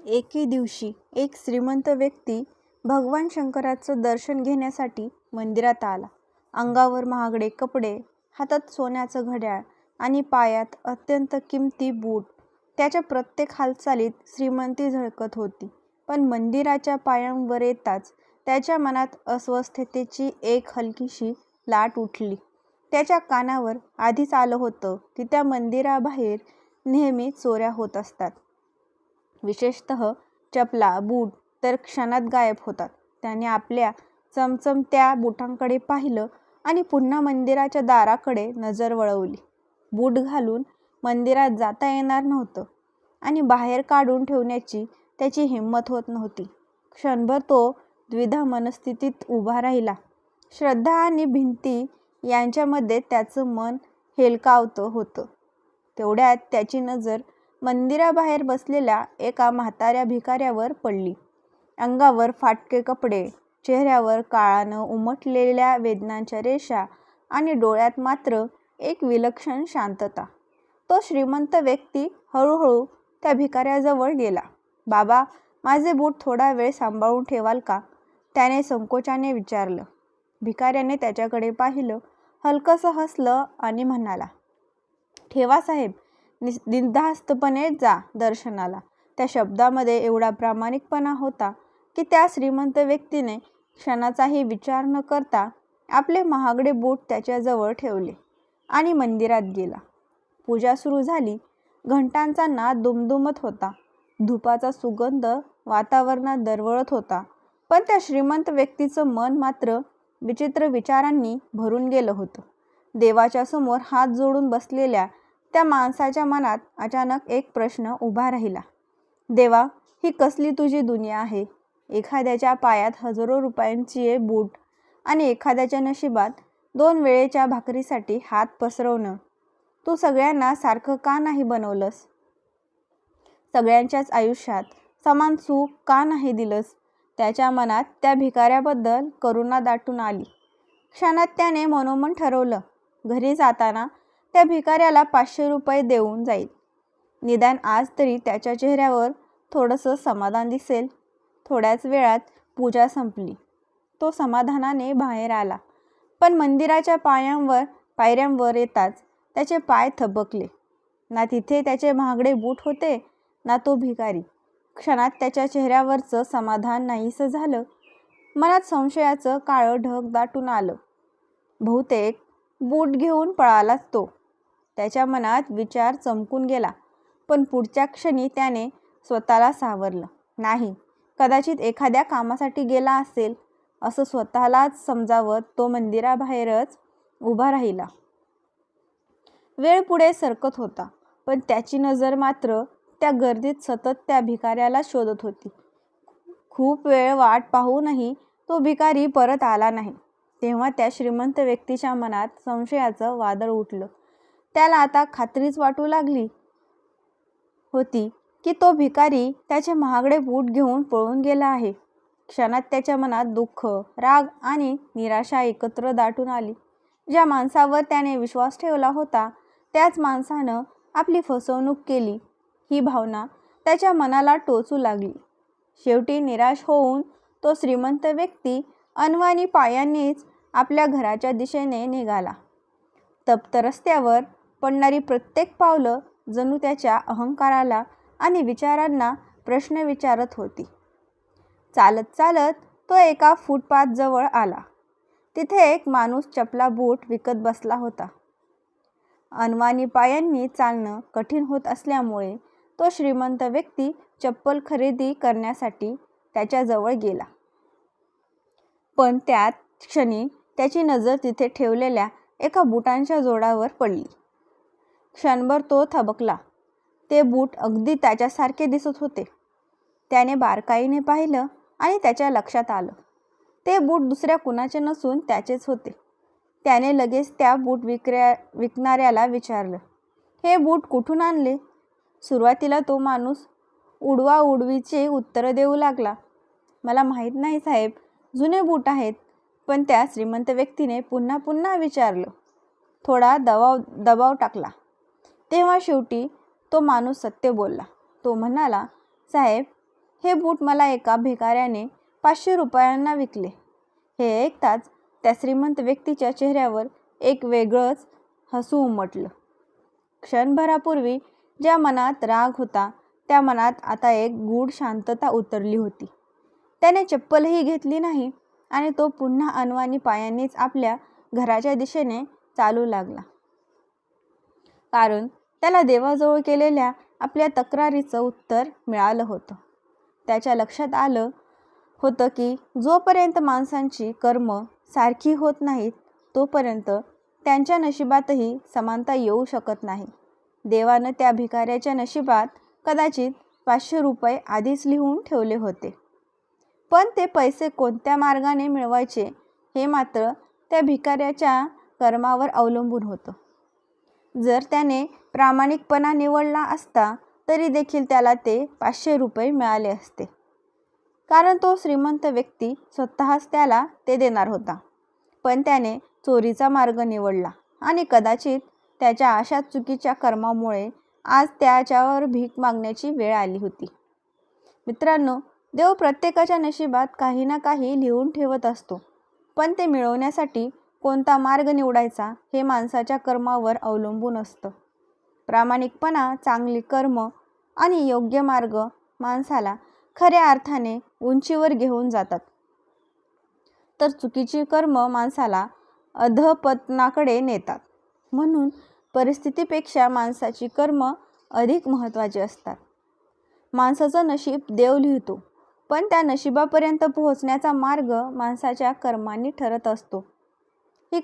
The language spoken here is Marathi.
एके दिवशी एक श्रीमंत व्यक्ती भगवान शंकराचं दर्शन घेण्यासाठी मंदिरात आला. अंगावर महागडे कपडे, हातात सोन्याचं घड्याळ आणि पायात अत्यंत किमती बूट. त्याच्या प्रत्येक हालचालीत श्रीमंती झळकत होती. पण मंदिराच्या पायऱ्यांवर येताच त्याच्या मनात अस्वस्थतेची एक हलकीशी लाट उठली. त्याच्या कानावर आधीच आलं होतं की त्या मंदिराबाहेर नेहमी चोऱ्या होत असतात. विशेषतः चपला, बूट तर क्षणात गायब होतात. त्याने आपल्या चमचमत्या बुटांकडे पाहिलं आणि पुन्हा मंदिराच्या दाराकडे नजर वळवली. बूट घालून मंदिरात जाता येणार नव्हतं आणि बाहेर काढून ठेवण्याची त्याची हिंमत होत नव्हती. क्षणभर तो द्विधा मनस्थितीत उभा राहिला. श्रद्धा आणि भीती यांच्यामध्ये त्याचं मन हेलकावत होतं. तेवढ्यात त्याची नजर मंदिराबाहेर बसलेल्या एका म्हाताऱ्या भिकाऱ्यावर पडली. अंगावर फाटके कपडे, चेहऱ्यावर काळानं उमटलेल्या वेदनांच्या रेषा आणि डोळ्यात मात्र एक विलक्षण शांतता. तो श्रीमंत व्यक्ती हळूहळू त्या भिकाऱ्याजवळ गेला. "बाबा, माझे बूट थोडा वेळ सांभाळून ठेवाल का?" त्याने संकोचाने विचारलं. भिकाऱ्याने त्याच्याकडे पाहिलं, हलकंसं हसलं आणि म्हणाला, "ठेवा साहेब, निर्धास्तपणे जा दर्शनाला." त्या शब्दामध्ये एवढा प्रामाणिकपणा होता की त्या श्रीमंत व्यक्तीने क्षणाचाही विचार न करता आपले महागडे बूट त्याच्याजवळ ठेवले आणि मंदिरात गेला. पूजा सुरू झाली. घंटांचा नाद दुमदुमत होता. धुपाचा सुगंध वातावरणात दरवळत होता. पण त्या श्रीमंत व्यक्तीचं मन मात्र विचित्र विचारांनी भरून गेलं होतं. देवाच्या समोर हात जोडून बसलेल्या त्या माणसाच्या मनात अचानक एक प्रश्न उभा राहिला. "देवा, ही कसली तुझी दुनिया आहे? एखाद्याच्या पायात हजारो रुपयांचे बूट आणि एखाद्याच्या नशिबात 2 वेळेच्या भाकरीसाठी हात पसरवणं. तू सगळ्यांना सारखं का नाही बनवलंस? सगळ्यांच्याच आयुष्यात समान सुख का नाही दिलंस?" त्याच्या मनात त्या भिकाऱ्याबद्दल करुणा दाटून आली. क्षणात त्याने मनोमन ठरवलं, घरी जाताना त्या भिकाऱ्याला 500 रुपये देऊन जाईल. निदान आज तरी त्याच्या चेहऱ्यावर थोडंसं समाधान दिसेल. थोड्याच वेळात पूजा संपली. तो समाधानाने बाहेर आला. पण मंदिराच्या पायऱ्यांवर येताच त्याचे पाय थबकले. ना तिथे त्याचे महागडे बूट होते, ना तो भिकारी. क्षणात त्याच्या चेहऱ्यावरचं समाधान नाहीसं झालं. मनात संशयाचं काळं ढग दाटून आलं. बहुतेक बूट घेऊन पळालाच तो. त्याच्या मनात विचार चमकून गेला. पण पुढच्या क्षणी त्याने स्वतःला सावरलं. नाही, कदाचित एखाद्या कामासाठी गेला असेल असं स्वतःलाच समजावत तो मंदिराबाहेरच उभा राहिला. वेळ पुढे सरकत होता. पण त्याची नजर मात्र त्या गर्दीत सतत त्या भिकाऱ्याला शोधत होती. खूप वेळ वाट पाहूनही तो भिकारी परत आला नाही. तेव्हा त्या श्रीमंत व्यक्तीच्या मनात संशयाचं वादळ उठलं. त्याला आता खात्रीच वाटू लागली होती की तो भिकारी त्याचे महागडे बूट घेऊन पळून गेला आहे. क्षणात त्याच्या मनात दुःख, राग आणि निराशा एकत्र दाटून आली. ज्या माणसावर त्याने विश्वास ठेवला होता त्याच माणसानं आपली फसवणूक केली, ही भावना त्याच्या मनाला टोचू लागली. शेवटी निराश होऊन तो श्रीमंत व्यक्ती अनवाणी पायांनीच आपल्या घराच्या दिशेने निघाला. तप्त रस्त्यावर पडणारी प्रत्येक पावलं जणू त्याच्या अहंकाराला आणि विचारांना प्रश्न विचारत होती. चालत चालत तो एका फुटपाथजवळ आला. तिथे एक माणूस चपला, बूट विकत बसला होता. अनवाणी पायांनी चालणं कठीण होत असल्यामुळे तो श्रीमंत व्यक्ती चप्पल खरेदी करण्यासाठी त्याच्याजवळ गेला. पण त्याच क्षणी त्याची नजर तिथे ठेवलेल्या एका बुटांच्या जोडावर पडली. क्षणभर तो थबकला. ते बूट अगदी त्याच्यासारखे दिसत होते. त्याने बारकाईने पाहिलं आणि त्याच्या लक्षात आलं, ते बूट दुसऱ्या कुणाचे नसून त्याचेच होते. त्याने लगेच त्या बूट विकणाऱ्याला विचारलं, "हे बूट कुठून आणले?" सुरुवातीला तो माणूस उडवाउडवीची उत्तरं देऊ लागला. "मला माहीत नाही साहेब, जुने बूट आहेत." पण त्या श्रीमंत व्यक्तीने पुन्हा पुन्हा विचारलं. थोडा दबाव टाकला. तेव्हा शेवटी तो माणूस सत्य बोलला. तो म्हणाला, "साहेब, हे बूट मला एका भिकाऱ्याने 500 रुपयांना विकले. हे ऐकताच त्या श्रीमंत व्यक्तीच्या चेहऱ्यावर एक वेगळंच हसू उमटलं. क्षणभरापूर्वी ज्या मनात राग होता त्या मनात आता एक गूढ शांतता उतरली होती. त्याने चप्पलही घेतली नाही आणि तो पुन्हा अनवाणी पायांनीच आपल्या घराच्या दिशेने चालू लागला. कारण त्याला देवाजवळ केलेल्या आपल्या तक्रारीचं उत्तर मिळालं होतं. त्याच्या लक्षात आलं होतं की जोपर्यंत माणसांची कर्म सारखी होत नाहीत तोपर्यंत त्यांच्या नशिबातही समानता येऊ शकत नाही. देवानं त्या भिकाऱ्याच्या नशिबात कदाचित 500 रुपये आधीच लिहून ठेवले होते. पण ते पैसे कोणत्या मार्गाने मिळवायचे हे मात्र त्या भिकाऱ्याच्या कर्मावर अवलंबून होतं. जर त्याने प्रामाणिकपणा निवडला असता तरी देखील त्याला ते 500 रुपये मिळाले असते. कारण तो श्रीमंत व्यक्ती स्वतःच त्याला ते देणार होता. पण त्याने चोरीचा मार्ग निवडला आणि कदाचित त्याच्या अशा चुकीच्या कर्मामुळे आज त्याच्यावर भीक मागण्याची वेळ आली होती. मित्रांनो, देव प्रत्येकाच्या नशिबात काही ना काही लिहून ठेवत असतो. पण ते मिळवण्यासाठी कोणता मार्ग निवडायचा हे माणसाच्या कर्मावर अवलंबून असतं. प्रामाणिकपणा, चांगली कर्म आणि योग्य मार्ग माणसाला खऱ्या अर्थाने उंचीवर घेऊन जातात. तर चुकीची कर्म माणसाला अधःपतनाकडे नेतात. म्हणून परिस्थितीपेक्षा माणसाची कर्म अधिक महत्त्वाची असतात. माणसाचं नशीब देव लिहितो, पण त्या नशिबापर्यंत पोहोचण्याचा मार्ग माणसाच्या कर्मांनी ठरत असतो. ही